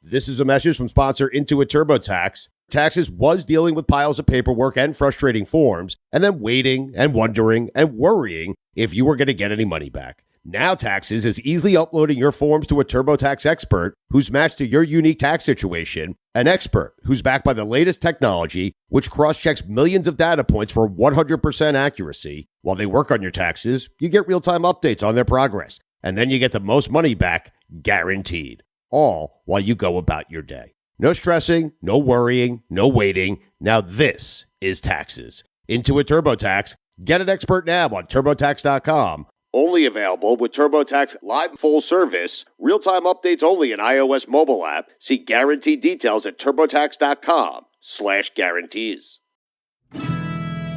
This is a message from sponsor Intuit TurboTax. Taxes was dealing with piles of paperwork and frustrating forms, and then waiting and wondering and worrying if you were going to get any money back. Now Taxes is easily uploading your forms to a TurboTax expert who's matched to your unique tax situation, an expert who's backed by the latest technology, which cross-checks millions of data points for 100% accuracy. While they work on your taxes, you get real-time updates on their progress, and then you get the most money back, guaranteed. All while you go about your day. No stressing, no worrying, no waiting. Now this is Taxes. Intuit TurboTax. Get an expert now on TurboTax.com. Only available with TurboTax Live Full Service. Real-time updates only in iOS mobile app. See guaranteed details at TurboTax.com/guarantees.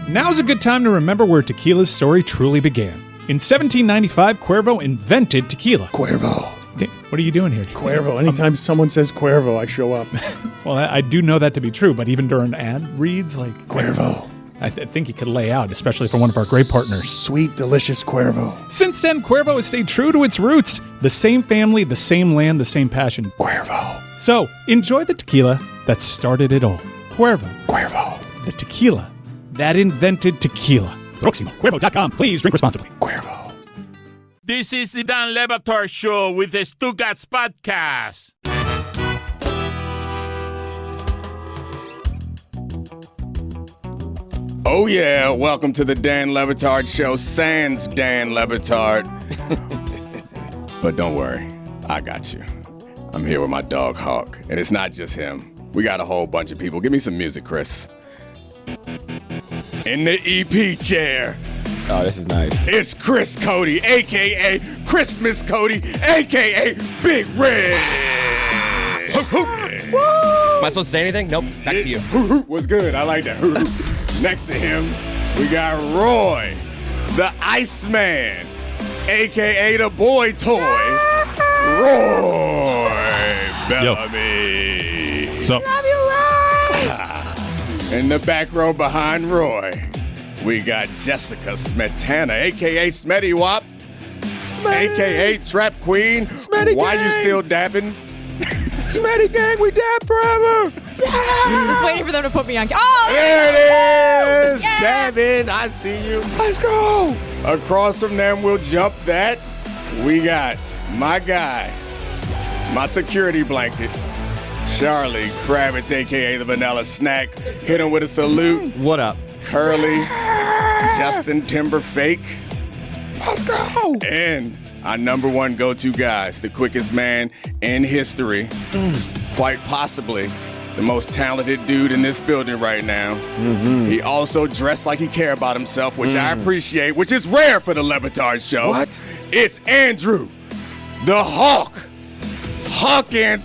Now's a good time to remember where tequila's story truly began. In 1795, Cuervo invented tequila. Cuervo. What are you doing here? Cuervo. Anytime someone says Cuervo, I show up. Well, I do know that to be true, but even during ad reads, like... Cuervo. I think you could lay out, especially for one of our great partners. Sweet, delicious Cuervo. Since then, Cuervo has stayed true to its roots. The same family, the same land, the same passion. Cuervo. So, enjoy the tequila that started it all. Cuervo. Cuervo. The tequila that invented tequila. Proximo. Cuervo.com. Please drink responsibly. Cuervo. This is the Dan Le Batard Show with the Stugotz podcast. Oh yeah, welcome to the Dan Le Batard Show, sans Dan Le Batard. But don't worry, I got you. I'm here with my dog Hawk, and it's not just him. We got a whole bunch of people. Give me some music, Chris. In the EP chair. Oh, this is nice. It's Chris Cody, a.k.a. Christmas Cody, a.k.a. Big Red. Am I supposed to say anything? Nope. Back to you. Was good. I like that. Next to him, we got Roy, the Iceman, a.k.a. the boy toy, Roy Bellamy. What's up? Love you, Roy. In the back row behind Roy, we got Jessica Smetana, a.k.a. Smetty Wop, a.k.a. Trap Queen. Smetty Why gang. you still dabbing? Smetty gang, we dab forever. Just waiting for them to put me on. Oh, There it is! Yeah. Dabbing, I see you. Let's go. Across from them, we'll jump that. We got my guy, my security blanket, Charlie Kravitz, a.k.a. the Vanilla Snack. Hit him with a salute. What up? Curly, Justin Timberfake. Let's go. And our number one go-to guys, the quickest man in history. Quite possibly the most talented dude in this building right now. He also dressed like he cared about himself, which I appreciate, which is rare for the Le Batard Show. What? It's Andrew, the Hawk, Hawkins.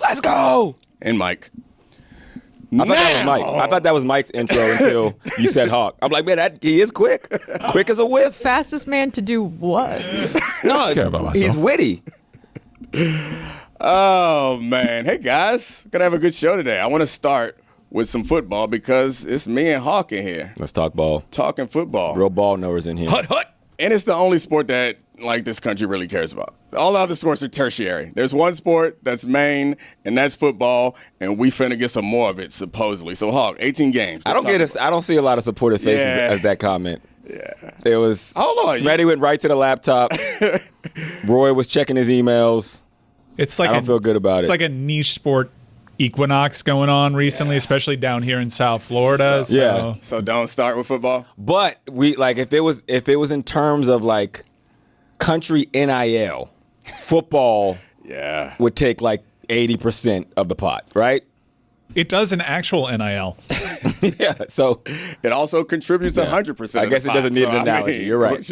Let's go. And Mike. I thought that was Mike. I thought that was Mike's intro until you said Hawk. I'm like, man, he is quick. Quick as a whip. fastest man to do what? No, care about myself. he's witty. Oh, man. Hey, guys. Gonna have a good show today. I want to start with some football because it's me and Hawk in here Let's talk ball. talking football. Real ball knowers in here. And it's the only sport that, like, this country really cares about. All the other sports are tertiary. There's one sport that's main, and that's football, and we finna get some more of it, supposedly. So, Hawk, 18 games. I don't see a lot of supportive faces as that comment. Yeah. It was Hold on. Smetty went right to the laptop. Roy was checking his emails. It's like I don't feel good about It's it. like a niche sport equinox going on recently, especially down here in South Florida. So, yeah. So don't start with football? But we like if it was in terms of like country NIL, football Yeah. would take like 80% of the pot, right? it does an actual NIL. Yeah, so It also contributes 100%. I guess it doesn't need an analogy. You're right.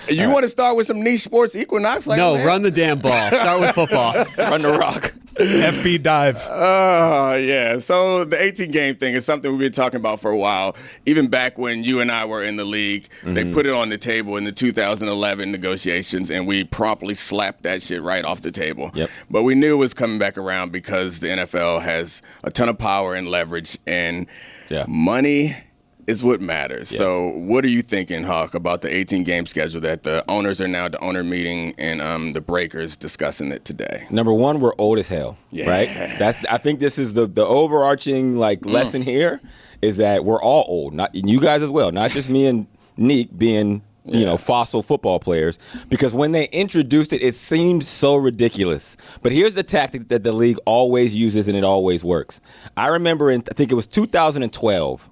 You want to start with some niche sports equinox? Like, No, man? run the damn ball. Start with football. Run the rock. FB dive. Yeah. So the 18-game thing is something we've been talking about for a while. Even back when you and I were in the league, they put it on the table in the 2011 negotiations, and we promptly slapped that shit right off the table. Yep. But we knew it was coming back around because the NFL has a ton of power and leverage, and money is what matters. Yes. So what are you thinking, Hawk, about the 18-game schedule that the owners are now at the owner meeting and the Breakers discussing it today? Number one, we're old as hell, right? I think this is the overarching lesson here is that we're all old, not you guys as well, not just me and Neek being fossil football players, because when they introduced it, it seemed so ridiculous. But here's the tactic that the league always uses, and it always works. I remember I think it was 2012,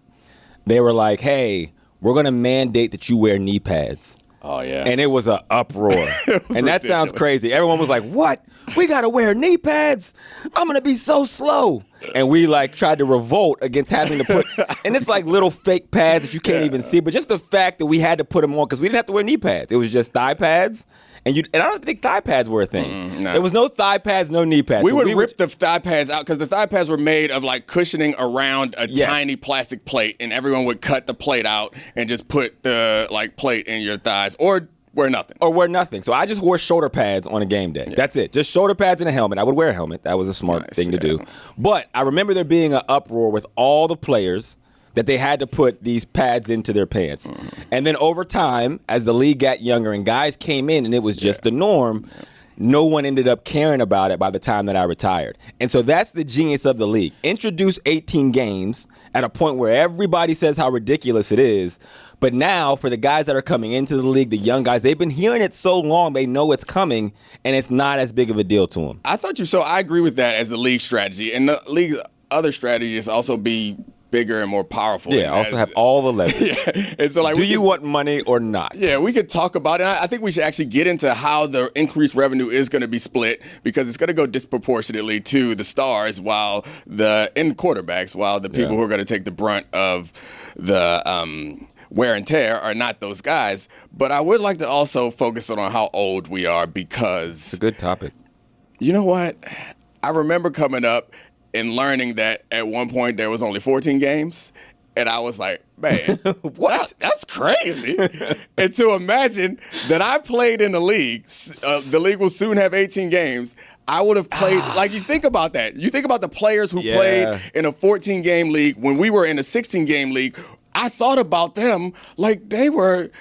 they were like, hey, we're going to mandate that you wear knee pads. Oh, yeah. And it was an uproar. And that sounds crazy. Everyone was like, what? We got to wear knee pads? I'm going to be so slow. And we tried to revolt against having to put, and it's like little fake pads that you can't even see. But just the fact that we had to put them on because we didn't have to wear knee pads. It was just thigh pads. And I don't think thigh pads were a thing. There was no thigh pads, no knee pads. We would rip the thigh pads out because the thigh pads were made of cushioning around a tiny plastic plate, and everyone would cut the plate out and just put the plate in your thighs or wear nothing. So I just wore shoulder pads on a game day. Yeah. That's it. Just shoulder pads and a helmet. I would wear a helmet. That was a smart thing to do. But I remember there being an uproar with all the players that they had to put these pads into their pants. And then over time, as the league got younger and guys came in and it was just the norm, no one ended up caring about it by the time that I retired. And so that's the genius of the league. Introduce 18 games at a point where everybody says how ridiculous it is. But now for the guys that are coming into the league, the young guys, they've been hearing it so long, they know it's coming, and it's not as big of a deal to them. I agree with that as the league strategy. And the league's other strategy is also be bigger and more powerful. Yeah, also have all the leverage. Yeah. And so do you want money or not? Yeah, we could talk about it. I think we should actually get into how the increased revenue is going to be split, because it's going to go disproportionately to the stars and quarterbacks, while the people who are going to take the brunt of the wear and tear are not those guys. But I would like to also focus on how old we are, because it's a good topic. You know what? I remember coming up and learning that at one point there was only 14 games. And I was like, man, what? That's crazy. And to imagine that I played in the league will soon have 18 games. I would have played, you think about that. You think about the players who played in a 14-game league when we were in a 16-game league. I thought about them like they were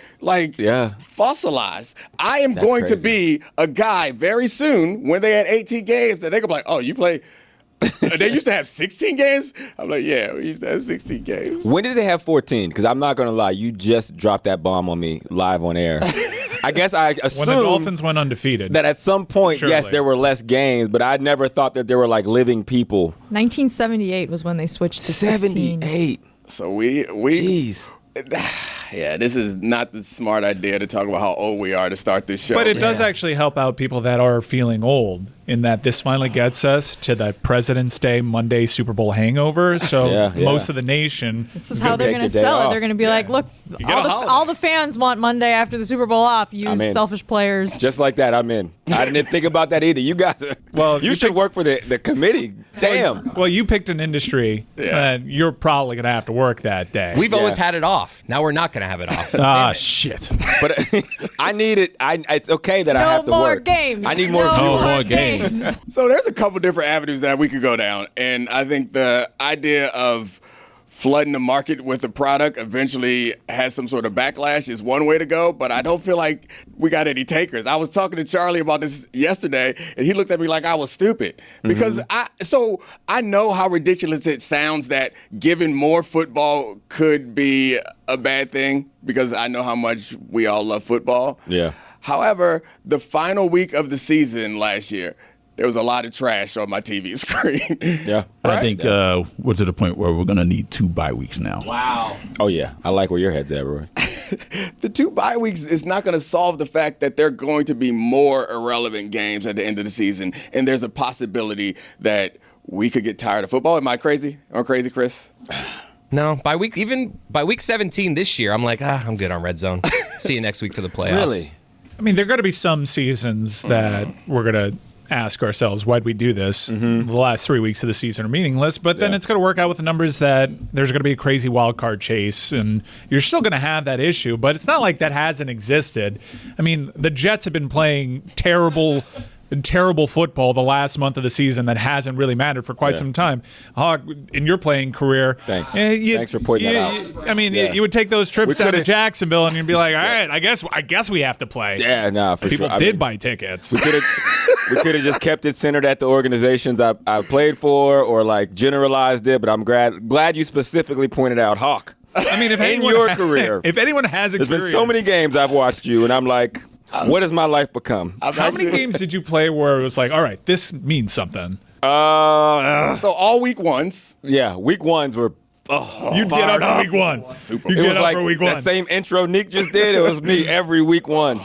fossilized. I am going to be a guy very soon when they had 18 games, and they're going to be like, oh, you play. They used to have 16 games? I'm like, yeah, we used to have 16 games. When did they have 14? Because I'm not going to lie, you just dropped that bomb on me live on air. I guess I assumed when the Dolphins went undefeated that at some point, yes, there were less games, but I never thought that there were living people. 1978 was when they switched to 16. 78. So we Jeez. Yeah, this is not the smart idea to talk about how old we are to start this show. But it does actually help out people that are feeling old, in that this finally gets us to the President's Day Monday Super Bowl hangover. So most of the nation. This is how they're going to sell it. They're going to be like, look, all the fans want Monday after the Super Bowl off. You selfish players. Just like that, I'm in. I didn't think about that either. You guys you should work for the committee. Damn. Well, you picked an industry and you're probably going to have to work that day. We've always had it off. Now we're not going to have it off. Shit. But I need it. It's okay that I have to work. No more games. I need more viewers. No more games. So there's a couple different avenues that we could go down. And I think the idea of flooding the market with a product eventually has some sort of backlash is one way to go, but I don't feel like we got any takers. I was talking to Charlie about this yesterday, and he looked at me like I was stupid. Because I know how ridiculous it sounds that giving more football could be a bad thing, because I know how much we all love football. Yeah. However, the final week of the season last year, there was a lot of trash on my TV screen. Yeah. I think we're to the point where we're going to need 2 bye weeks now. Wow. Oh, yeah. I like where your head's at, Roy. The 2 bye weeks is not going to solve the fact that there are going to be more irrelevant games at the end of the season, and there's a possibility that we could get tired of football. Am I crazy? Am I crazy, Chris? No, by week 17 this year, I'm like, I'm good on Red Zone. See you next week for the playoffs. Really? I mean, there are going to be some seasons that we're going to ask ourselves, why'd we do this? The last 3 weeks of the season are meaningless, but then it's going to work out with the numbers that there's going to be a crazy wild card chase, and you're still going to have that issue, but it's not like that hasn't existed. I mean, the Jets have been playing terrible terrible football the last month of the season that hasn't really mattered for quite some time. Hawk, in your playing career, thanks for pointing that out. I mean, you would take those trips down to Jacksonville and you'd be like, all right, I guess we have to play. Yeah, no, for People sure. did buy tickets. We could have just kept it centered at the organizations I played for, or like generalized it. But I'm glad you specifically pointed out Hawk. I mean, if in your career, if anyone has experience, there's been so many games I've watched you, and I'm like, what has my life become? How many games did you play where it was like, all right, this means something? So all week ones. Yeah, week ones were. You'd get up for week one. It was like for week one. That same intro Nick just did. It was me every week one.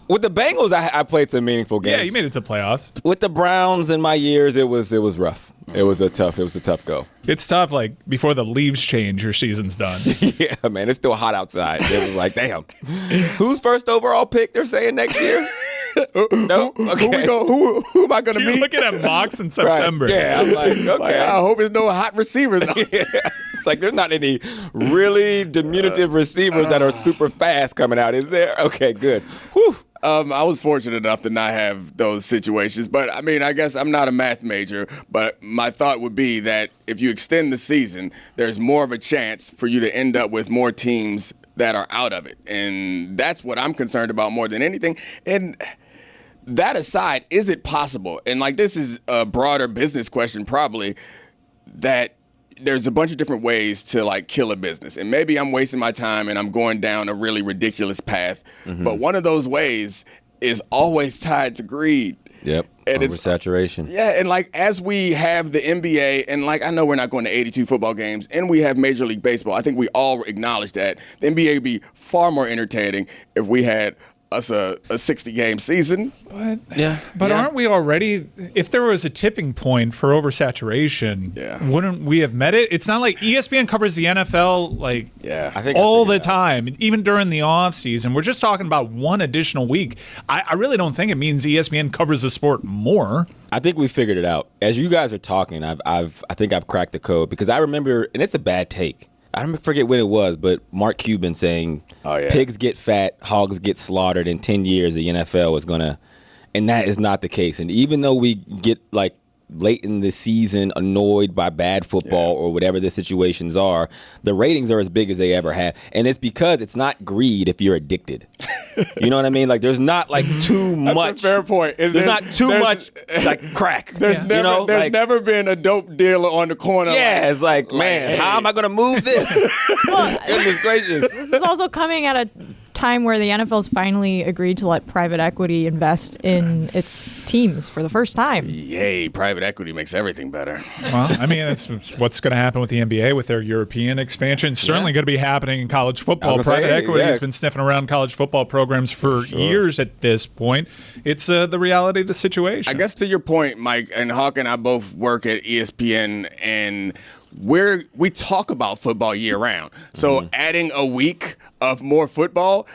With the Bengals, I played some meaningful games. Yeah, you made it to playoffs. With the Browns in my years, it was rough. It was a tough go. It's tough. Like before the leaves change, your season's done. Yeah, man, it's still hot outside. It was like, damn, who's first overall pick? They're saying next year. No, okay. Who am I going to meet? You're looking at mocks in September. Right. Yeah, I'm like, okay. Like, I hope there's no hot receivers. Yeah. It's like there's not any really diminutive receivers that are super fast coming out, is there? Okay, good. Whew. I was fortunate enough to not have those situations, but I mean, I guess I'm not a math major, but my thought would be that if you extend the season, there's more of a chance for you to end up with more teams that are out of it. And that's what I'm concerned about more than anything. And that aside, is it possible? And like, this is a broader business question, probably, that there's a bunch of different ways to like kill a business. And maybe I'm wasting my time and I'm going down a really ridiculous path. Mm-hmm. But one of those ways is always tied to greed. Yep. And oversaturation. And like as we have the NBA, and like I know we're not going to 82 football games, and we have Major League Baseball. I think we all acknowledge that the NBA would be far more entertaining if we had us a 60-game season. But aren't we already, if there was a tipping point for oversaturation, wouldn't we have met it? It's not like ESPN covers the NFL like I think all the time, even during the off season. We're just talking about one additional week. I really don't think it means ESPN covers the sport more. I think we figured it out. As you guys are talking, I think I've cracked the code, because I remember, and it's a bad take, I don't forget when it was, but Mark Cuban saying, pigs get fat, hogs get slaughtered. In 10 years, the NFL is going to, and that is not the case. And even though we get like late in the season annoyed by bad football or whatever the situations are, the ratings are as big as they ever have. And it's because it's not greed if you're addicted. You know what I mean? Like there's not like too much. That's a fair point. There's not too much like crack. There's never been a dope dealer on the corner. Yeah, it's like, man, how am I going to move this? Goodness gracious. This is also coming at a time where the NFL's finally agreed to let private equity invest in its teams for the first time. Yay, private equity makes everything better. Well, I mean, that's what's going to happen with the NBA with their European expansion. Certainly going to be happening in college football. Private equity has been sniffing around college football programs for years at this point. It's the reality of the situation. I guess to your point, Mike, and Hawk and I both work at ESPN, and we talk about football year round. So adding a week of more football,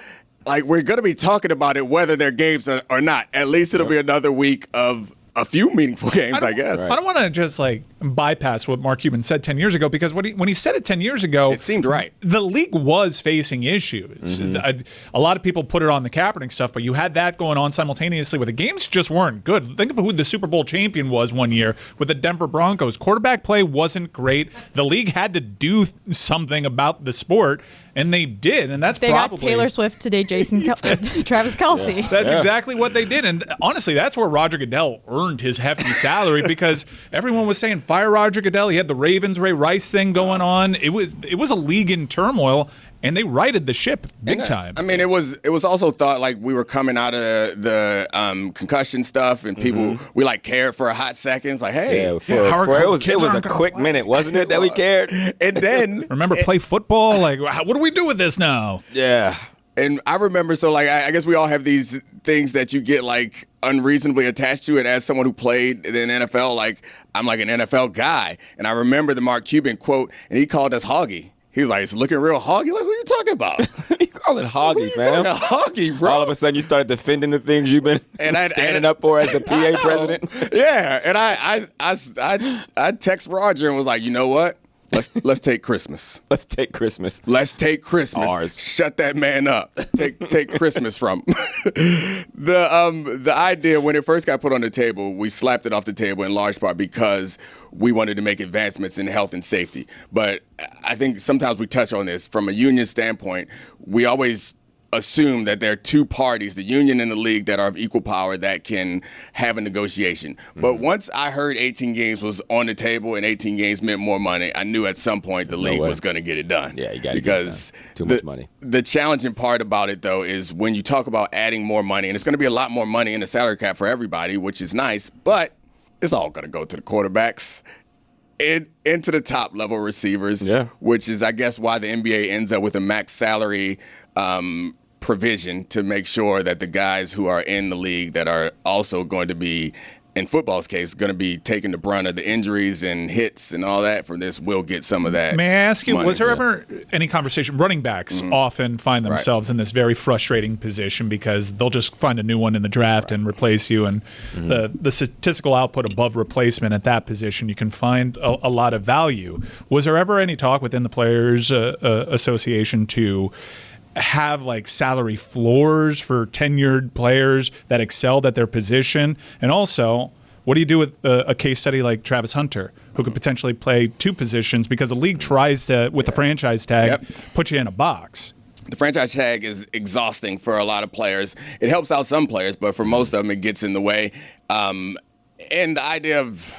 like we're going to be talking about it whether they're games or not. At least it'll be another week of a few meaningful games, I guess. I don't want to just like bypass what Mark Cuban said 10 years ago, because when he said it 10 years ago, it seemed right. The league was facing issues. A lot of people put it on the Kaepernick stuff, but you had that going on simultaneously where the games just weren't good. Think of who the Super Bowl champion was one year with the Denver Broncos. Quarterback play wasn't great. The league had to do something about the sport, and they did, and that's they probably... got Taylor Swift today, Travis Kelce. That's exactly what they did, and honestly, that's where Roger Goodell earned his hefty salary, because everyone was saying, fire Roger Goodell. He had the Ravens, Ray Rice thing going on. It was a league in turmoil, and they righted the ship big time. I mean, it was also thought like we were coming out of the concussion stuff, and people we like cared for a hot second. It's like, hey, it was a quick minute, wasn't it, that we cared? And then remember play football? Like, what do we do with this now? Yeah. And I remember, so like I guess we all have these things that you get like unreasonably attached to, and as someone who played in the NFL, like I'm like an NFL guy, and I remember the Mark Cuban quote, and he called us hoggy. He was like, it's looking real hoggy. Like, who are you talking about? You call it hoggy, fam. Hoggy, bro. All of a sudden, you started defending the things you've been standing up for as the PA president. Yeah, and I text Roger and was like, you know what? Let's take Christmas. Let's take Christmas. Let's take Christmas. Ours. Shut that man up. Take Christmas from him. The idea when it first got put on the table, we slapped it off the table in large part because we wanted to make advancements in health and safety. But I think sometimes we touch on this from a union standpoint. We always assume that there are two parties, the union and the league, that are of equal power that can have a negotiation. But once I heard 18 games was on the table and 18 games meant more money, I knew at some point the league was going to get it done. Yeah, you got to get it done. Too much money. The challenging part about it, though, is when you talk about adding more money, and it's going to be a lot more money in the salary cap for everybody, which is nice, but it's all going to go to the quarterbacks. Into the top level receivers, which is, I guess, why the NBA ends up with a max salary provision to make sure that the guys who are in the league that are also going to be, in football's case, going to be taking the brunt of the injuries and hits and all that from this will get some of that. May I ask you, money. was there ever any conversation? Running backs often find themselves in this very frustrating position because they'll just find a new one in the draft and replace you. And the statistical output above replacement at that position, you can find a lot of value. Was there ever any talk within the Players Association to have like salary floors for tenured players that excelled at their position? And also, what do you do with a case study like Travis Hunter, who could potentially play two positions because the league tries to, with the franchise tag, put you in a box? The franchise tag is exhausting for a lot of players. It helps out some players, but for most of them, it gets in the way. And the idea of,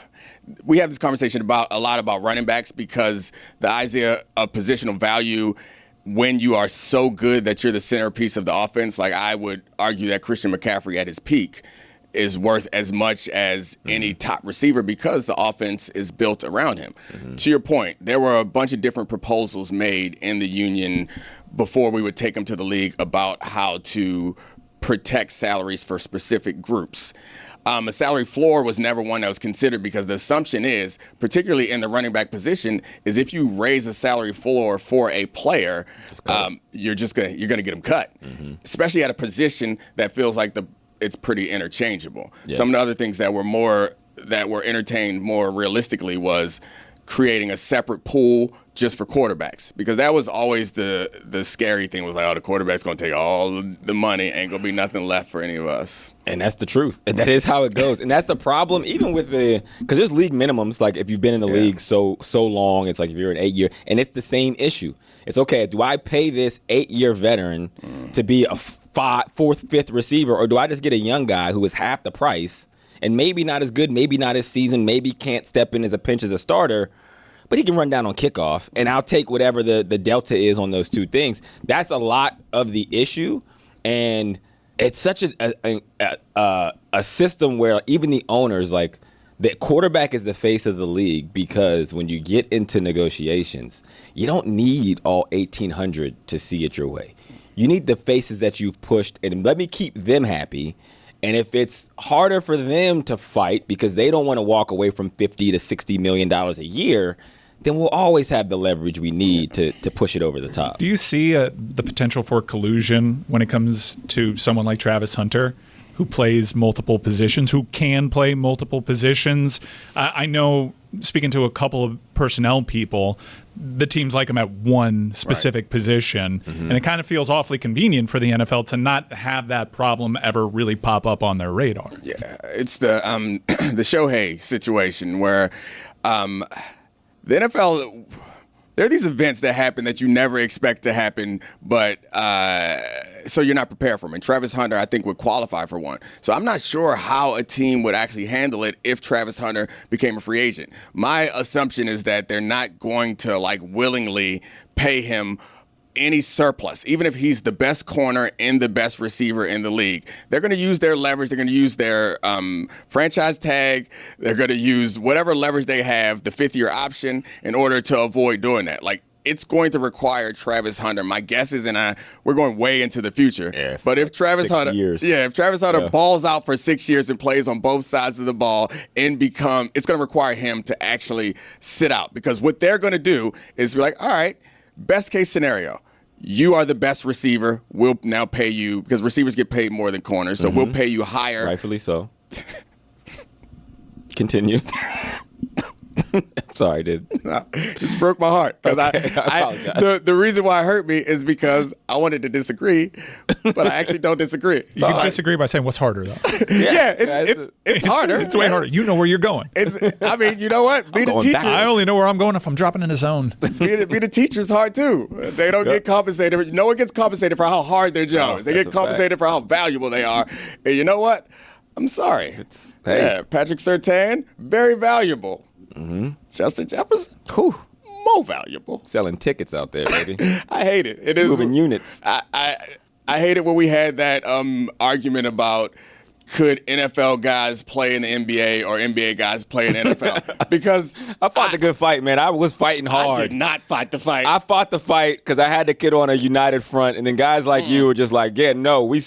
we have this conversation a lot about running backs because the idea of positional value, when you are so good that you're the centerpiece of the offense, like I would argue that Christian McCaffrey at his peak is worth as much as any top receiver because the offense is built around him. To your point, there were a bunch of different proposals made in the union before we would take them to the league about how to protect salaries for specific groups. A salary floor was never one that was considered because the assumption is, particularly in the running back position, is if you raise a salary floor for a player, you're gonna get him cut, especially at a position that feels like it's pretty interchangeable. Some of the other things that were entertained more realistically was creating a separate pool just for quarterbacks, because that was always the scary thing, was like, oh, the quarterback's going to take all the money, ain't going to be nothing left for any of us. And that's the truth. And that is how it goes. And that's the problem, even with because there's league minimums. Like if you've been in the league so long, it's like if you're an 8-year, and it's the same issue. It's okay, do I pay this 8-year veteran to be a 4th, 5th receiver, or do I just get a young guy who is half the price and maybe not as good, maybe not as seasoned, maybe can't step in as a pinch as a starter, but he can run down on kickoff, and I'll take whatever the delta is on those two things. That's a lot of the issue, and it's such a system where even the owners, like, the quarterback is the face of the league, because when you get into negotiations, you don't need all 1,800 to see it your way. You need the faces that you've pushed, and let me keep them happy. And if it's harder for them to fight because they don't want to walk away from $50 to $60 million a year, then we'll always have the leverage we need to push it over the top. Do you see the potential for collusion when it comes to someone like Travis Hunter, who plays multiple positions, who can play multiple positions? I know, speaking to a couple of personnel people, the teams like him at one specific position, and it kind of feels awfully convenient for the NFL to not have that problem ever really pop up on their radar. Yeah, it's the Shohei situation where the NFL, there are these events that happen that you never expect to happen, but so you're not prepared for them. And Travis Hunter, I think, would qualify for one. So I'm not sure how a team would actually handle it if Travis Hunter became a free agent. My assumption is that they're not going to, like, willingly pay him any surplus, even if he's the best corner and the best receiver in the league. They're going to use their leverage. They're going to use their franchise tag. They're going to use whatever leverage they have, the 5th-year option, in order to avoid doing that. Like, it's going to require Travis Hunter. My guess is, and we're going way into the future, but if Travis Hunter balls out for 6 years and plays on both sides of the ball and it's going to require him to actually sit out, because what they're going to do is be like, all right, best case scenario, you are the best receiver. We'll now pay you, because receivers get paid more than corners, so we'll pay you higher. Rightfully so. Continue. Sorry, dude. No, it broke my heart because I apologize. the reason why it hurt me is because I wanted to disagree, but I actually don't disagree. You can disagree by saying what's harder though. It's harder. It's way harder. You know where you're going. I mean, you know what? Be the going teacher. back. I only know where I'm going if I'm dropping in a zone. Be the teacher's hard too. They don't get compensated. No one gets compensated for how hard their job is. They that's get a compensated for how valuable they are. And you know what? I'm sorry. Hey. Patrick Surtain, very valuable. Justin Jefferson, more valuable. Selling tickets out there, baby. I hate it. It is Moving units. I hate it when we had that argument about could NFL guys play in the NBA or NBA guys play in the NFL? Because I fought the good fight, man. I was fighting hard. I did not fight the fight. I fought the fight because I had the kid on a united front, and then guys like you were just like, yeah, no, we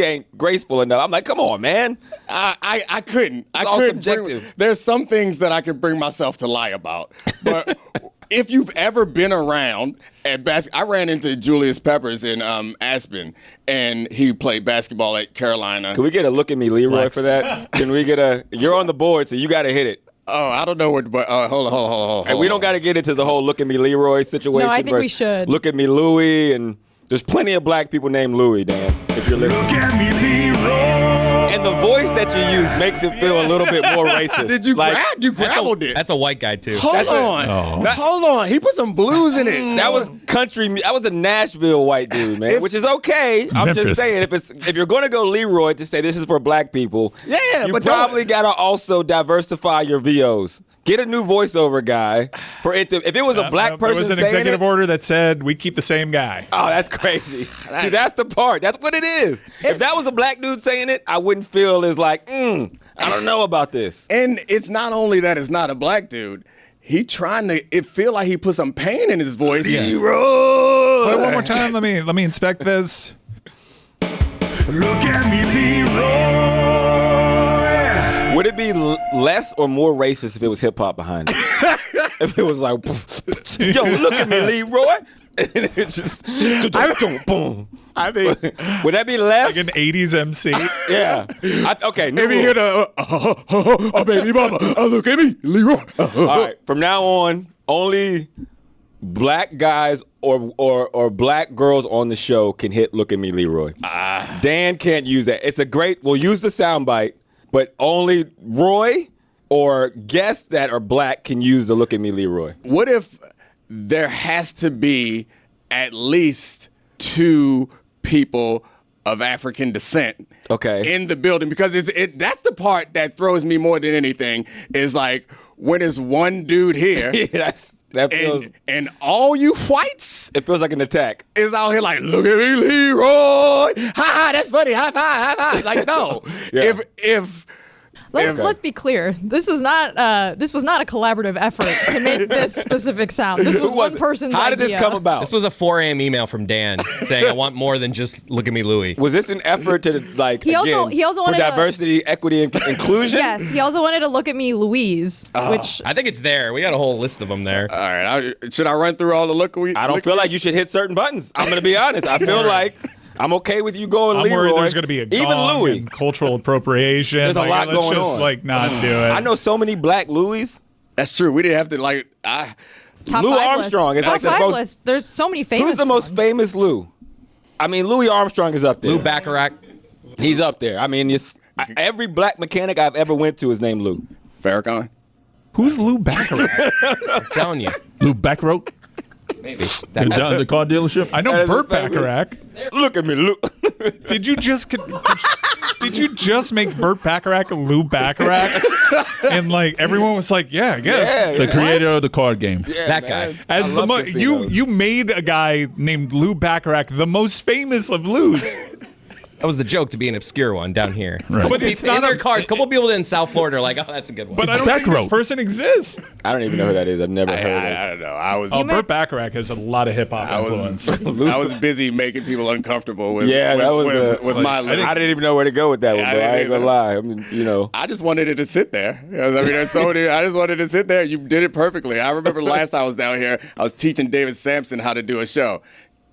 ain't graceful enough. I'm like, come on, man. I couldn't. I all couldn't. subjective. There's some things that I can bring myself to lie about, but. If you've ever been around at I ran into Julius Peppers in Aspen, and he played basketball at Carolina. Can we get a look at me, Leroy, for that? Can we get you're on the board, so you got to hit it. Oh, I don't know what, but hold on. And we don't got to get into the whole look at me, Leroy situation. No, I think we should. Look at me, Louie, and there's plenty of black people named Louie, Dan, if you're listening. Look at me, Leroy. And the voice that you use makes it feel a little bit more racist. Did you You graveled it. That's a white guy too. Hold on. He put some blues in it. That was country. That was a Nashville white dude, man, which is okay. I'm Memphis. just saying, if you're going to go Leroy to say this is for black people, you but probably got to also diversify your VOs. Get a new voiceover guy for it to. If it was a black person There was an saying executive it, order that said we keep the same guy. oh, that's crazy. See, that's the part. That's what it is. If that was a black dude saying it, I wouldn't feel as like, I don't know about this. And it's not only that it's not a black dude. He trying to. It feel like he put some pain in his voice. Leroy. Play it one more time. Let me inspect this. Look at me, Leroy. Would it be less or more racist if it was hip hop behind it? If it was like, yo, look at me, Leroy. And it's just, boom. I think. Would that be less? Like an 80s MC. Yeah. Okay. New Maybe rule. hear the baby mama. Look at me, Leroy. All right. From now on, only black guys or black girls on the show can hit "Look at Me, Leroy." Dan can't use that. It's a great. We'll use the soundbite, but only Roy or guests that are black can use the "Look at Me, Leroy." What if there has to be at least 2 people of African descent in the building? Because that's the part that throws me more than anything is like when it's one dude here that feels. And all you whites It feels like an attack. is out here like, look at me, Leroy. Ha ha, that's funny. High five, high five. Like, no. Yeah. If Let's be clear. This was not a collaborative effort to make this specific sound. This was one person's How did idea. this come about? This was a 4 a.m. email from Dan saying, I want more than just look at me, Louie. Was this an effort to like He also for wanted diversity, equity, and inclusion? Yes, he also wanted to look at me, Louise, which I think it's there. We got a whole list of them there. all right, should I run through all the look? I don't feel like you should hit certain buttons. I'm going to be honest. I feel like I'm okay with you going I'm Leroy. worried there's going to be a even gong Louis. and cultural appropriation. There's a lot let's going just, on. not do it. I know so many black Louis. That's true. We didn't have to top Lou 5 Armstrong list. is Top like the 5 most- list. There's so many famous. Who's the most ones. famous Lou? I mean, Louis Armstrong is up there. Lou Bacharach. He's up there. I mean, every black mechanic I've ever went to is named Lou. Farrakhan. Who's Lou Bacharach? I'm telling you. Lou Backrope. Maybe. Down at the car dealership. I know That is Burt a famous- Bacharach. Look at me, Lou. Did you just make Burt Bacharach Lou Bacharach? And everyone was like, yeah, I guess. Yeah, The creator of the card game. That guy. As I the love casinos. you made a guy named Lou Bacharach the most famous of Lou's. That was the joke to be an obscure one down here. Right. But it's In not their a cars. A couple people in South Florida are like, oh, that's a good one. But I don't think this Backrope. person exists. I don't even know who that is. I've never heard of I don't know. Oh, Burt Bacharach has a lot of hip hop influence. I was busy making people uncomfortable with with my I list. didn't even know where to go with that one, Yeah, I but I didn't ain't gonna lie. I mean, I just wanted it to sit there. I mean, there's so many. I just wanted it to sit there. You did it perfectly. I remember last time I was down here, I was teaching David Sampson how to do a show.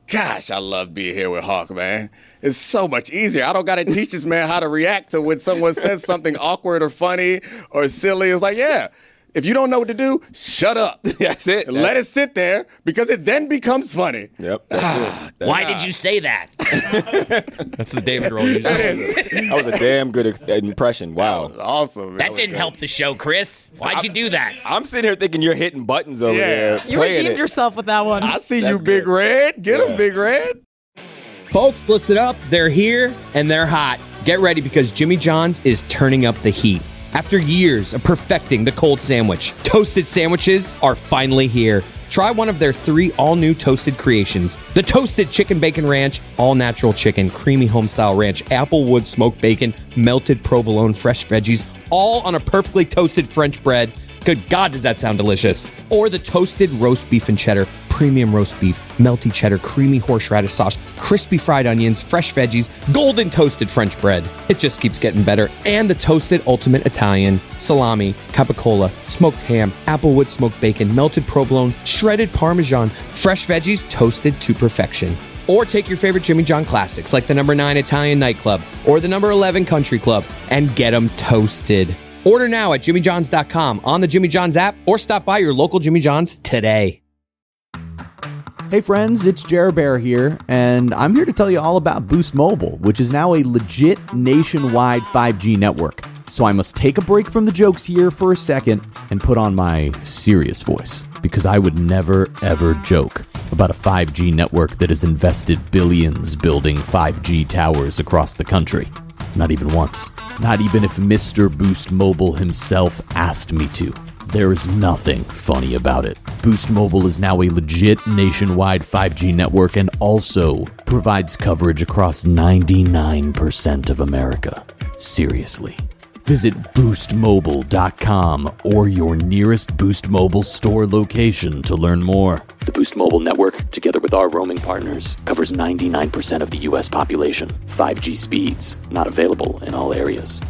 Gosh, I love being here with Hawk, man. It's so much easier. I don't got to teach this man how to react to when someone says something awkward or funny or silly. It's like, yeah, if you don't know what to do, shut up. That's it. Let it sit there because it then becomes funny. Yep. That's it. Why did you say that? That's the David roll. That was a damn good impression. Wow. Awesome. That didn't help the show, Chris. Why'd you do that? I'm sitting here thinking you're hitting buttons over there. You playing redeemed it. yourself with that one. I see you, Big Red. Get him, Big Red. Folks, listen up. They're here and they're hot. Get ready because Jimmy John's is turning up the heat. After years of perfecting the cold sandwich, toasted sandwiches are finally here. Try one of their 3 all-new toasted creations. The Toasted Chicken Bacon Ranch, all-natural chicken, creamy home-style ranch, applewood smoked bacon, melted provolone, fresh veggies, all on a perfectly toasted French bread. Good God, does that sound delicious. Or the Toasted Roast Beef and Cheddar, premium roast beef, melty cheddar, creamy horseradish sauce, crispy fried onions, fresh veggies, golden toasted French bread. It just keeps getting better. And the Toasted Ultimate Italian, salami, capicola, smoked ham, applewood smoked bacon, melted provolone, shredded Parmesan, fresh veggies toasted to perfection. Or take your favorite Jimmy John classics like the number 9 Italian Nightclub or the number 11 Country Club and get them toasted. Order now at jimmyjohns.com, on the Jimmy John's app, or stop by your local Jimmy John's today. Hey friends, it's Jer Bear here, and I'm here to tell you all about Boost Mobile, which is now a legit nationwide 5G network. So I must take a break from the jokes here for a second and put on my serious voice, because I would never ever joke about a 5G network that has invested billions building 5G towers across the country. Not even once. Not even if Mr. Boost Mobile himself asked me to. There is nothing funny about it. Boost Mobile is now a legit nationwide 5G network and also provides coverage across 99% of America. Seriously. Visit boostmobile.com or your nearest Boost Mobile store location to learn more. The Boost Mobile network, together with our roaming partners, covers 99% of the U.S. population. 5G speeds, not available in all areas.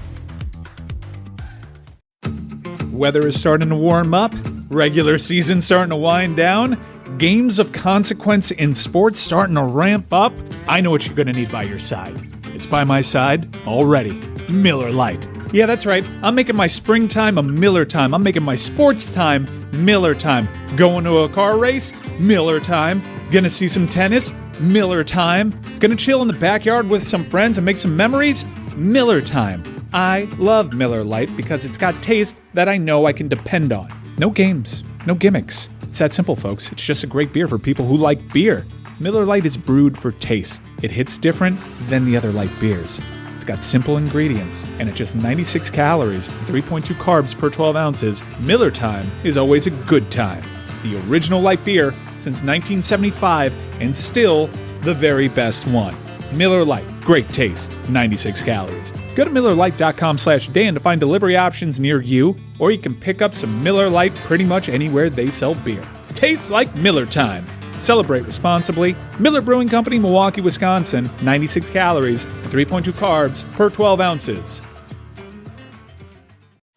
Weather is starting to warm up. Regular season starting to wind down. Games of consequence in sports starting to ramp up. I know what you're going to need by your side. It's by my side already. Miller Lite. Yeah, that's right. I'm making my springtime a Miller time. I'm making my sports time Miller time. Going to a car race? Miller time. Gonna see some tennis? Miller time. Gonna chill in the backyard with some friends and make some memories? Miller time. I love Miller Lite because it's got taste that I know I can depend on. No games, no gimmicks. It's that simple, folks. It's just a great beer for people who like beer. Miller Lite is brewed for taste. It hits different than the other light beers. It's got simple ingredients, and at just 96 calories, 3.2 carbs per 12 ounces, Miller Time is always a good time. The original light beer since 1975, and still the very best one. Miller Lite, great taste, 96 calories. Go to MillerLite.com/Dan to find delivery options near you, or you can pick up some Miller Lite pretty much anywhere they sell beer. Tastes like Miller Time. Celebrate responsibly. Miller Brewing Company, Milwaukee, Wisconsin. 96 calories, 3.2 carbs per 12 ounces.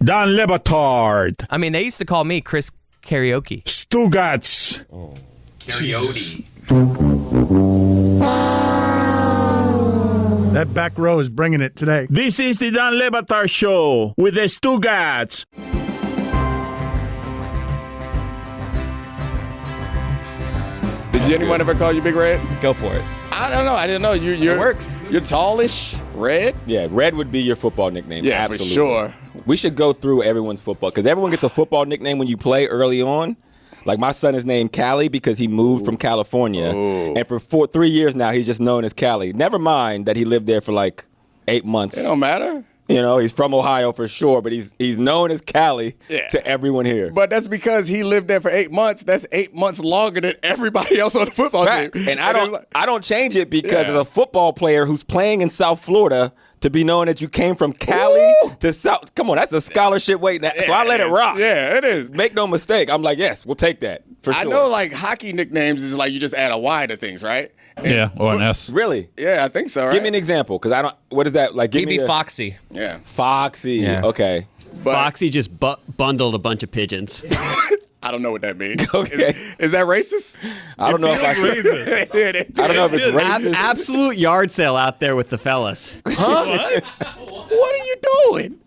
Dan Le Batard. I mean, they used to call me Chris Karaoke. Stugotz. Karaoke. That back row is bringing it today. This is the Dan Le Batard Show with the Stugotz. Did anyone ever call you Big Red? Go for it. I don't know. I didn't know. You're It works. You're tallish, Red? Yeah, Red would be your football nickname. Yeah, absolutely. for sure. We should go through everyone's football because everyone gets a football nickname when you play early on. Like my son is named Cali because he moved from California, and for 3 years now he's just known as Cali. Never mind that he lived there for like 8 months. It don't matter. You know, he's from Ohio for sure, but he's known as Cali to everyone here. But that's because he lived there for 8 months. That's 8 months longer than everybody else on the football team. And I don't change it because as a football player who's playing in South Florida, to be known that you came from Cali to South, come on, that's a scholarship waiting. So I let it rock. Yeah, it is. Make no mistake. I'm like, yes, we'll take that for sure. I know, like hockey nicknames is like you just add a Y to things, right? Yeah, or an S. Really? Yeah, I think so. Right? Give me an example, because I don't. What is that like? Give Maybe me Foxy. Yeah, Foxy. Yeah. Okay. But Foxy just bundled a bunch of pigeons. I don't know what that means. Okay. Is that racist? I don't know if I don't know if it's racist. Absolute yard sale out there with the fellas. Huh? What are you doing?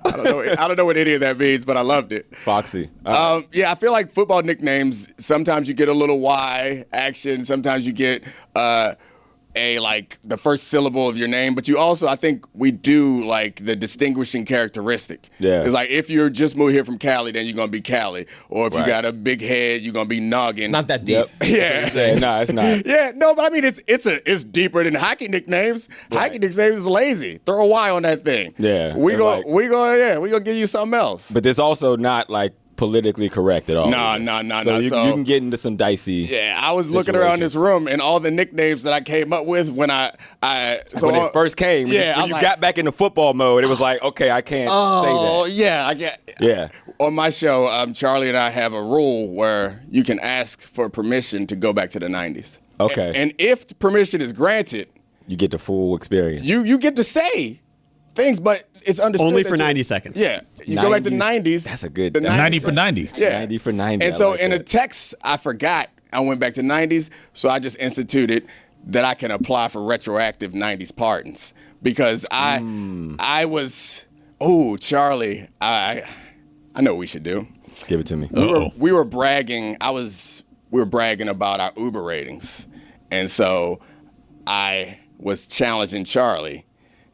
I don't know what any of that means, but I loved it. Foxy. Yeah, I feel like football nicknames, sometimes you get a little Y action, sometimes you get the first syllable of your name, but you also, I think we do like the distinguishing characteristic. Yeah. It's like if you're just moved here from Cali, then you're going to be Cali. Or if you got a big head, you're going to be Noggin. It's not that deep. Yeah. No, it's not. Yeah, no, but I mean, it's deeper than hockey nicknames. Right. Hockey nicknames is lazy. Throw a Y on that thing. Yeah. We gonna give you something else. But there's also not like politically correct at all. No. So you can get into some dicey. Yeah, I was looking around this room and all the nicknames that I came up with when when it first came. Yeah, when you got back into football mode, it was like, okay, I can't say that. Oh yeah, I get. Yeah. On my show, Charlie and I have a rule where you can ask for permission to go back to the 90s. Okay. And if permission is granted, you get the full experience. You get to say things, but it's understood only for 90 seconds. Yeah, you go back to the 90s. That's a good. 90 for 90. Yeah, 90 for 90. And so in a text, I forgot I went back to 90s, so I just instituted that I can apply for retroactive 90s pardons because I was Charlie, I know what we should do. Give it to me. We were bragging. We were bragging about our Uber ratings, and so I was challenging Charlie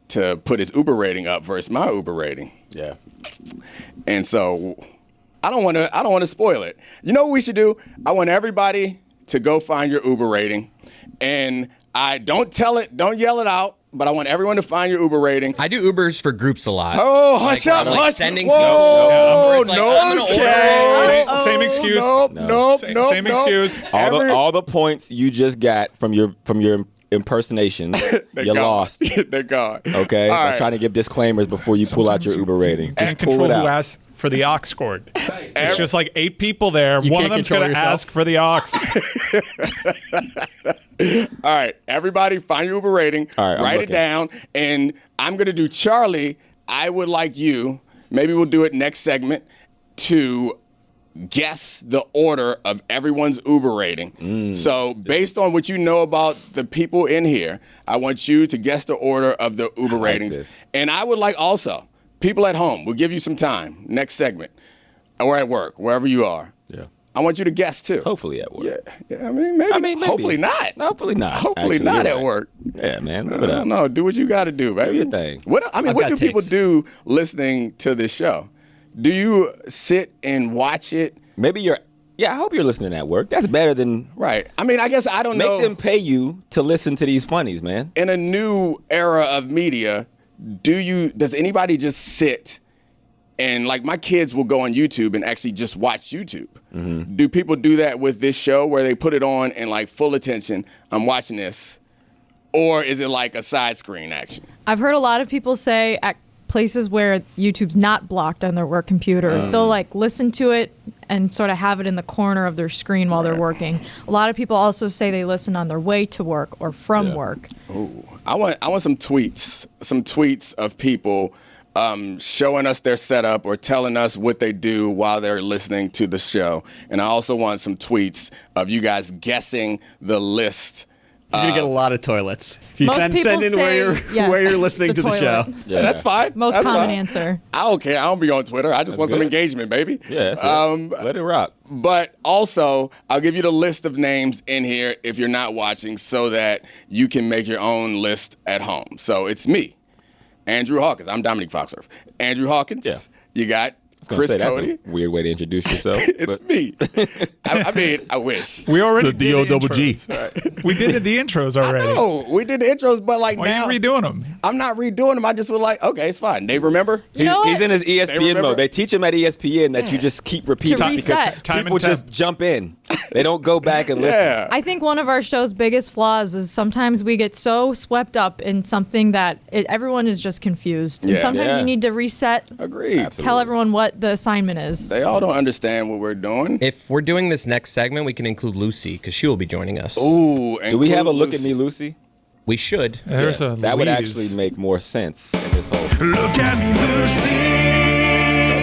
to put his Uber rating up versus my Uber rating. Yeah. And so I don't want to spoil it. You know what we should do? I want everybody to go find your Uber rating, and I don't yell it out, but I want everyone to find your Uber rating. I do Ubers for groups a lot. Oh, hush up, hush. Sending Whoa, no. Same excuse. Nope. Same excuse. All the points you just got from your impersonation, you lost. They're gone. Okay? All I'm right. trying to give disclaimers before you pull out your Uber rating. Can't control who asks for the aux cord. It's just like 8 people there. You One of can't them's going to control yourself? ask for the aux. All right, everybody find your Uber rating, All right, write it down, and I'm going to do Charlie. I would like you, maybe we'll do it next segment, to guess the order of everyone's Uber rating. So based on what you know about the people in here, I want you to guess the order of the Uber ratings. this. And I would like also, people at home, we'll give you some time, next segment, or at work, wherever you are. Yeah. I want you to guess too. Hopefully at work. Yeah, I mean, maybe. Hopefully not. Hopefully not. Hopefully Actually, not you're at right. work. Yeah, man. Live I it up. don't know. Do what you got to do, baby. Do your thing. What do got people takes. do listening to this show? Do you sit and watch it? Maybe I hope you're listening at work. That's better than Right. I mean, I guess I don't know. make them pay you to listen to these funnies, man. In a new era of media, does anybody just sit and, like, my kids will go on YouTube and actually just watch YouTube? Mm-hmm. Do people do that with this show where they put it on and, like, full attention, I'm watching this? Or is it like a side screen action? I've heard a lot of people say at places where YouTube's not blocked on their work computer, they'll like listen to it and sort of have it in the corner of their screen while they're working. A lot of people also say they listen on their way to work or from work. Ooh, I want some tweets of people showing us their setup or telling us what they do while they're listening to the show. And I also want some tweets of you guys guessing the list. You're gonna get a lot of toilets if you Most send people in say, yes, where you're listening to the show. toilet. Yeah, that's fine. Most That's common fine. answer. I don't care. I don't be on Twitter. I just want some good. engagement, baby. Yeah, that's it. Let it rock. But also, I'll give you the list of names in here if you're not watching so that you can make your own list at home. So it's me, Andrew Hawkins. I'm Domonique Foxworth. Andrew Hawkins. Yeah. You got I was Chris gonna say, Cote. that's a weird way to introduce yourself. It's me. I mean, I wish. We already The did the D-O-double-G. intros. We did the intros already. No, we did the intros, but like Why now are you redoing them? I'm not redoing them. I just was like, okay, it's fine. They remember? You know He's what? in his They ESPN remember? mode. They teach him at ESPN that you just keep repeating To because reset. Time people and temp. just jump in. They don't go back and listen. Yeah. I think one of our show's biggest flaws is sometimes we get so swept up in something that everyone is just confused. And Yeah. sometimes Yeah. you need to reset, Agreed. tell everyone what the assignment is. They all don't understand what we're doing. If we're doing this next segment, we can include Lucy because she will be joining us. Ooh, Do we have a look at me, Lucy? We should. There's a That would Louise. actually make more sense in this whole. Look at me, Lucy.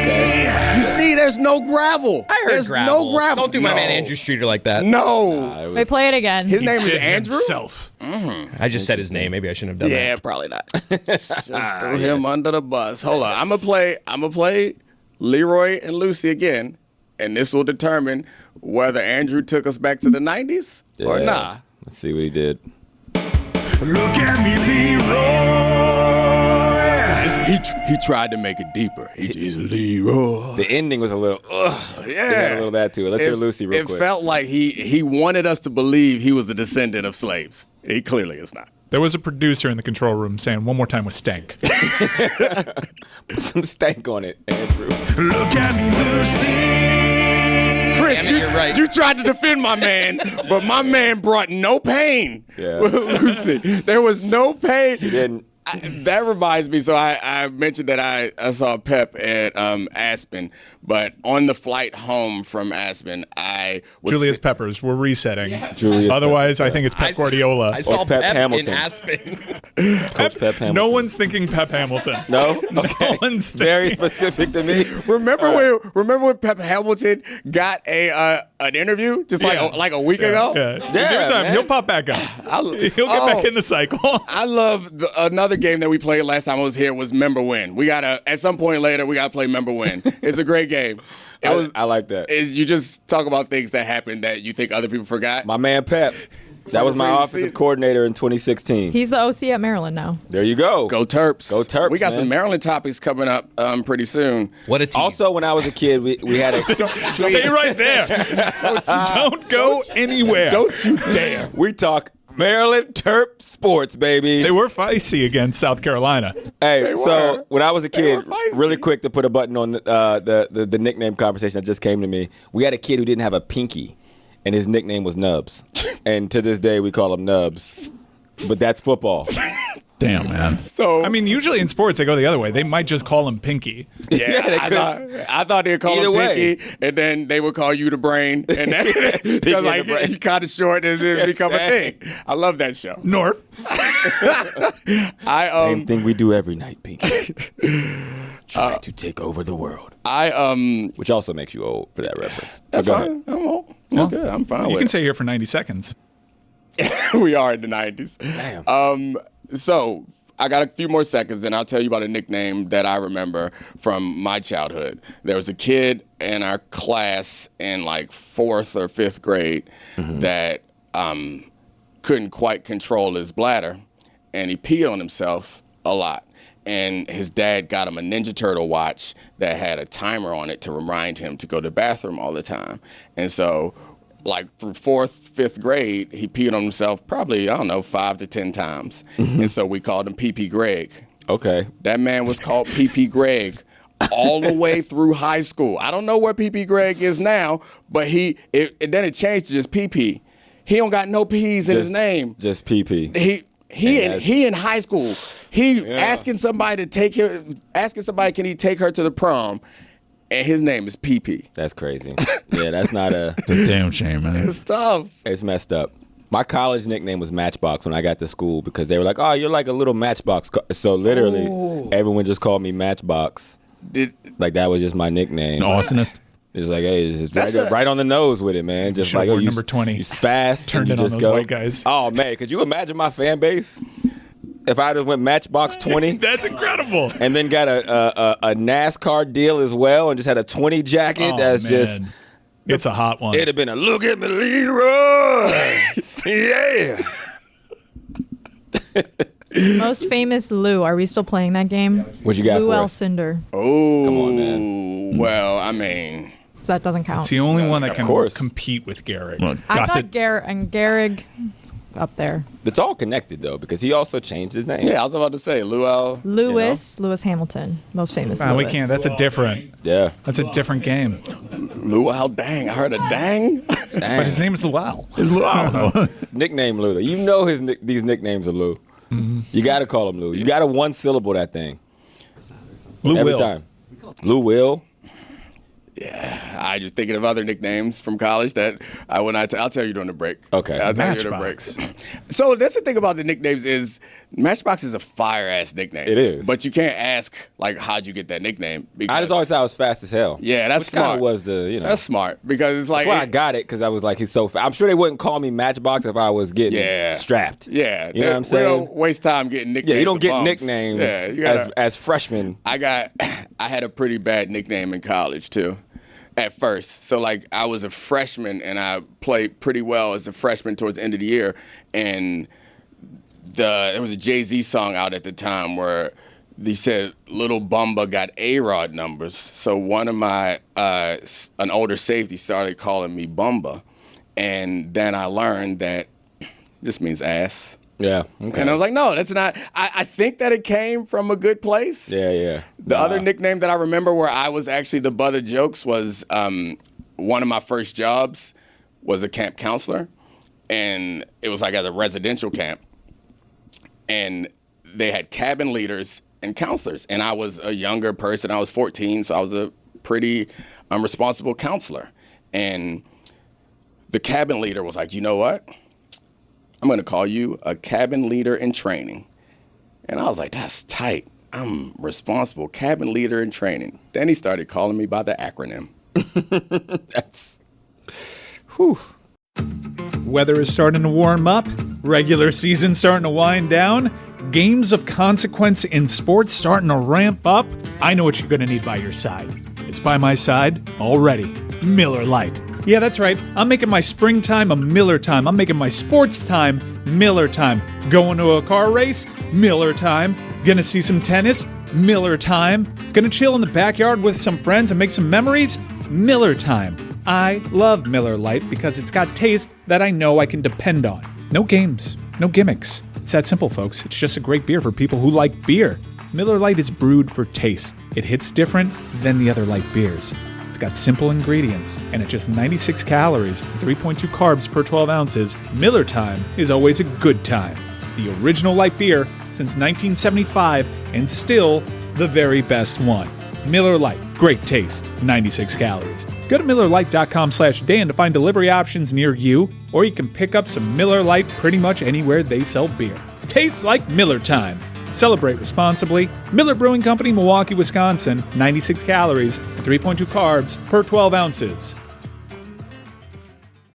Okay. You see, there's no gravel. I heard there's gravel. no gravel. Don't do my man Andrew Streeter like that. No. Wait, play it again. His name is Did Andrew? himself. I just said his name. Maybe I shouldn't have done Yeah, that. probably not. Just threw him under the bus. Hold on. I'm gonna play Leroy and Lucy again, and this will determine whether Andrew took us back to the 90s or nah. Let's see what he did. Look at me, Leroy. He tried to make it deeper. He's Leroy. The ending was a little, Yeah. It had a little of that to it. Let's hear Lucy real quick. It felt like he wanted us to believe he was the descendant of slaves. He clearly is not. There was a producer in the control room saying one more time with stank. Put some stank on it, Andrew. Look at me, Lucy. Chris, You're right. you tried to defend my man, but my man brought no pain with Lucy. There was no pain. He didn't. That reminds me. So I mentioned that I saw Pep at Aspen, but on the flight home from Aspen, I was Julius Peppers. We're resetting. Julius Otherwise, Peppers, I think it's Pep Guardiola. I saw Pep Pep Hamilton. in Aspen. Coach Pep Hamilton. No one's thinking Pep Hamilton. No? Okay. No one's Very thinking. specific to me. Remember when Pep Hamilton got an interview just like a week ago? Yeah. Give it time. man. He'll pop back up. He'll get back in the cycle. I love another game that we played last time I was here was Member Win. We gotta at some point later we gotta play Member Win. It's a great game. I like that. You just talk about things that happened that you think other people forgot. My man Pep. That was my offensive coordinator in 2016. He's the OC at Maryland now. There you go. Go Terps. Go Terps. We got man. some Maryland topics coming up pretty soon. What a tease. Also, when I was a kid, we had a. Stay right there. Don't go anywhere. Don't you dare. We talk Maryland Terp sports, baby. They were feisty against South Carolina. Hey, so when I was a kid, were feisty. really quick to put a button on the nickname conversation that just came to me. We had a kid who didn't have a pinky, and his nickname was Nubs. And to this day, we call him Nubs. But that's football. Damn, man. So I mean, usually in sports, they go the other way. They might just call him Pinky. yeah, I thought they'd call Either him way. Pinky, and then they would call you the brain, and then because like brain. you kind of short and it become a thing. I love that show. North. Same thing we do every night, Pinky. Try to take over the world. Which also makes you old for that reference. That's Go ahead. fine. I'm old. I'm good. I'm fine You with can it. stay here for 90 seconds. We are in the 90s. Damn. So I got a few more seconds, and I'll tell you about a nickname that I remember from my childhood. There was a kid in our class in like 4th or 5th grade that couldn't quite control his bladder, and he peed on himself a lot. And his dad got him a Ninja Turtle watch that had a timer on it to remind him to go to the bathroom all the time. And so like through 4th, 5th grade, he peed on himself probably, 5 to 10 times. And so we called him PP Greg. Okay. That man was called PP Greg all the way through high school. I don't know where PP Greg is now, but then it changed to just PP. He don't got no P's in his name. Just PP. He in high school. Asking somebody can he take her to the prom? And his name is PP. That's crazy. Yeah, that's not It's a damn shame, man. It's tough. It's messed up. My college nickname was Matchbox when I got to school because they were like, "Oh, you're like a little Matchbox." So literally, everyone just called me Matchbox. Like that was just my nickname. An arsonist. It's like, hey, it's just right on the nose with it, man. Just Should've like, worn you number 20. You fast. Turned and it you on just those go. white guys. Oh man, could you imagine my fan base if I just went Matchbox 20? That's incredible. And then got a NASCAR deal as well, and just had a 20 jacket. Oh, That's man. just. It's a hot one. It'd have been a look at me, Leroy. Yeah. Most famous Lou. Are we still playing that game? What you got Lou for us? Alcindor. Oh, Come on, man. Well, I mean, So that doesn't count. It's the only one that Of can course. compete with Garrett. Well, I Gossett. thought Garrig up there. It's all connected though, because he also changed his name. yeah, I was about to say Lewis Lewis Hamilton, most famous. We Lewis. can't. That's a different. Yeah. That's a different game. Luau. Dang, I heard a dang. But his name is Luau. Nickname Lou. You know these nicknames are Lou. You got to call him Lou. You got to one syllable that thing. Lou Every Will. time. Lou Will. Yeah, I just thinking of other nicknames from college that I will not. I'll tell you during the break. Okay. I'll tell you during the break. So that's the thing about the nicknames is Matchbox is a fire ass nickname. It is, but you can't ask like how'd you get that nickname? I just always thought I was fast as hell. Yeah, that's Which smart. kinda was the that's smart because it's like that's why I got it because I was like he's so fast. I'm sure they wouldn't call me Matchbox if I was getting strapped. Yeah, you know what I'm saying. We don't waste time getting nicknames. Yeah, you don't to get bums. nicknames Yeah, you gotta, as freshmen. I had a pretty bad nickname in college too. At first. So, like, I was a freshman, and I played pretty well as a freshman towards the end of the year. And there was a Jay-Z song out at the time where they said, Little Bumba got A-Rod numbers. So one of my, an older safety started calling me Bumba. And then I learned that this means ass. Yeah. Okay. And I was like, no, that's not. I think that it came from a good place. Yeah. The other nickname that I remember where I was actually the butt of jokes was one of my first jobs was a camp counselor. And it was like at a residential camp. And they had cabin leaders and counselors. And I was a younger person. I was 14, so I was a pretty responsible counselor. And the cabin leader was like, you know what? I'm going to call you a cabin leader in training. And I was like, that's tight. I'm responsible cabin leader in training. Then he started calling me by the acronym. That's, whew. Weather is starting to warm up. Regular season starting to wind down. Games of consequence in sports starting to ramp up. I know what you're going to need by your side. It's by my side already. Miller Lite. Yeah, that's right. I'm making my springtime a Miller time. I'm making my sports time Miller time. Going to a car race? Miller time. Gonna see some tennis? Miller time. Gonna chill in the backyard with some friends and make some memories? Miller time. I love Miller Lite because it's got taste that I know I can depend on. No games, no gimmicks. It's that simple, folks. It's just a great beer for people who like beer. Miller Lite is brewed for taste. It hits different than the other light beers. It's got simple ingredients, and at just 96 calories, 3.2 carbs per 12 ounces, Miller Time is always a good time. The original light beer since 1975, and still the very best one. Miller Lite, great taste, 96 calories. Go to MillerLite.com/Dan to find delivery options near you, or you can pick up some Miller Lite pretty much anywhere they sell beer. Tastes like Miller Time. Celebrate responsibly. Miller Brewing Company, Milwaukee, Wisconsin. 96 calories, 3.2 carbs per 12 ounces.